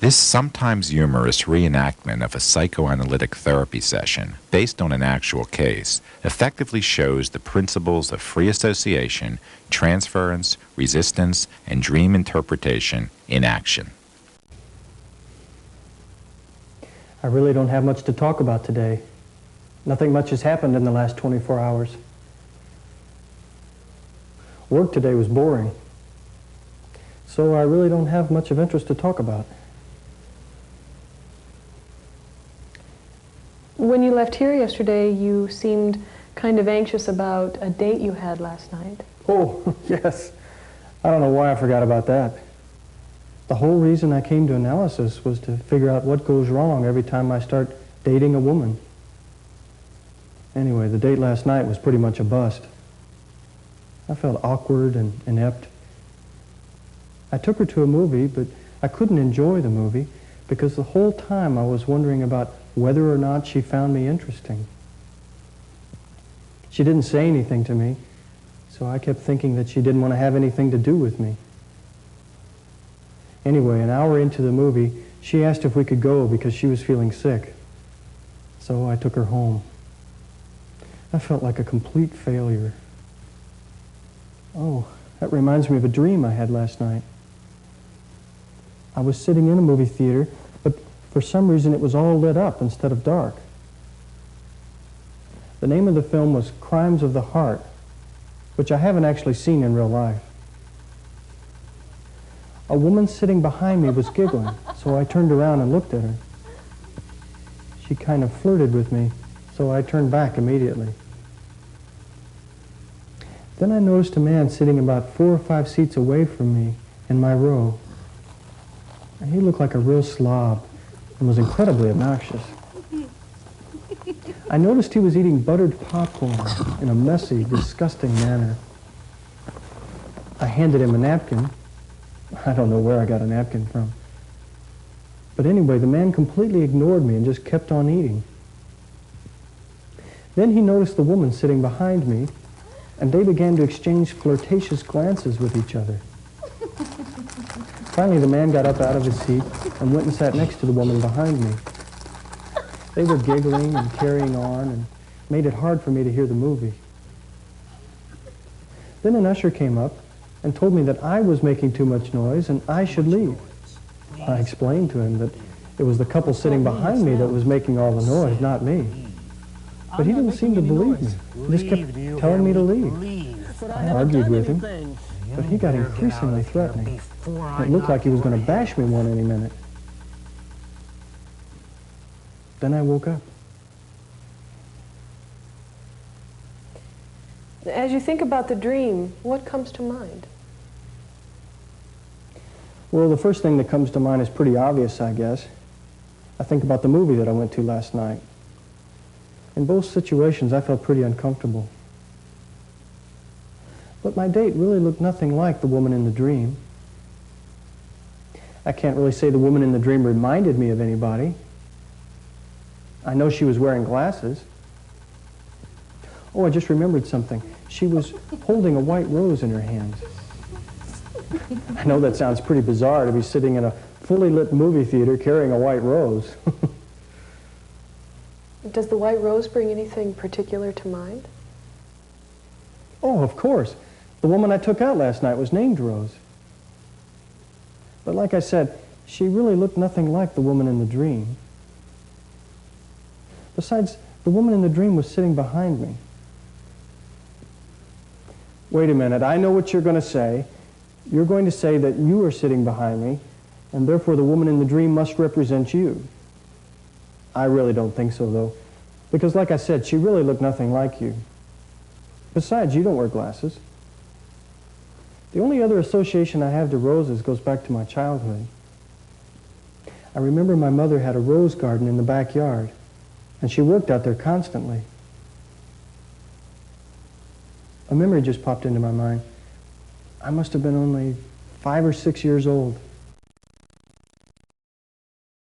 This sometimes humorous reenactment of a psychoanalytic therapy session, based on an actual case, effectively shows the principles of free association, transference, resistance, and dream interpretation in action. I really don't have much to talk about today. Nothing much has happened in the last 24 hours. Work today was boring, so I really don't have much of interest to talk about. When you left here yesterday, you seemed kind of anxious about a date you had last night. Oh, yes. I don't know why I forgot about that. The whole reason I came to analysis was to figure out what goes wrong every time I start dating a woman. Anyway, the date last night was pretty much a bust. I felt awkward and inept. I took her to a movie, but I couldn't enjoy the movie because the whole time I was wondering about whether or not she found me interesting. She didn't say anything to me, so I kept thinking that she didn't want to have anything to do with me. Anyway, an hour into the movie, she asked if we could go because she was feeling sick. So I took her home. I felt like a complete failure. Oh, that reminds me of a dream I had last night. I was sitting in a movie theater, but for some reason it was all lit up instead of dark. The name of the film was Crimes of the Heart, which I haven't actually seen in real life. A woman sitting behind me was giggling, so I turned around and looked at her. She kind of flirted with me, so I turned back immediately. Then I noticed a man sitting about 4 or 5 seats away from me in my row. And he looked like a real slob and was incredibly obnoxious. I noticed he was eating buttered popcorn in a messy, disgusting manner. I handed him a napkin. I don't know where I got a napkin from. But anyway, the man completely ignored me and just kept on eating. Then he noticed the woman sitting behind me, and they began to exchange flirtatious glances with each other. Finally, the man got up out of his seat and went and sat next to the woman behind me. They were giggling and carrying on and made it hard for me to hear the movie. Then an usher came up and told me that I was making too much noise and I should leave. I explained to him that it was the couple sitting behind me that was making all the noise, not me. But he didn't seem to believe me. He just kept telling me to leave. I argued with him, but he got increasingly threatening. It looked like he was going to bash me one any minute. Then I woke up. As you think about the dream, what comes to mind? Well, the first thing that comes to mind is pretty obvious, I guess. I think about the movie that I went to last night. In both situations, I felt pretty uncomfortable. But my date really looked nothing like the woman in the dream. I can't really say the woman in the dream reminded me of anybody. I know she was wearing glasses. Oh, I just remembered something. She was holding a white rose in her hand. I know that sounds pretty bizarre to be sitting in a fully lit movie theater carrying a white rose. Does the white rose bring anything particular to mind? Oh, of course. The woman I took out last night was named Rose. But like I said, she really looked nothing like the woman in the dream. Besides, the woman in the dream was sitting behind me. Wait a minute, I know what you're going to say. You're going to say that you are sitting behind me, and therefore the woman in the dream must represent you. I really don't think so, though, because like I said, she really looked nothing like you. Besides, you don't wear glasses. The only other association I have to roses goes back to my childhood. I remember my mother had a rose garden in the backyard, and she worked out there constantly. A memory just popped into my mind. I must have been only 5 or 6 years old.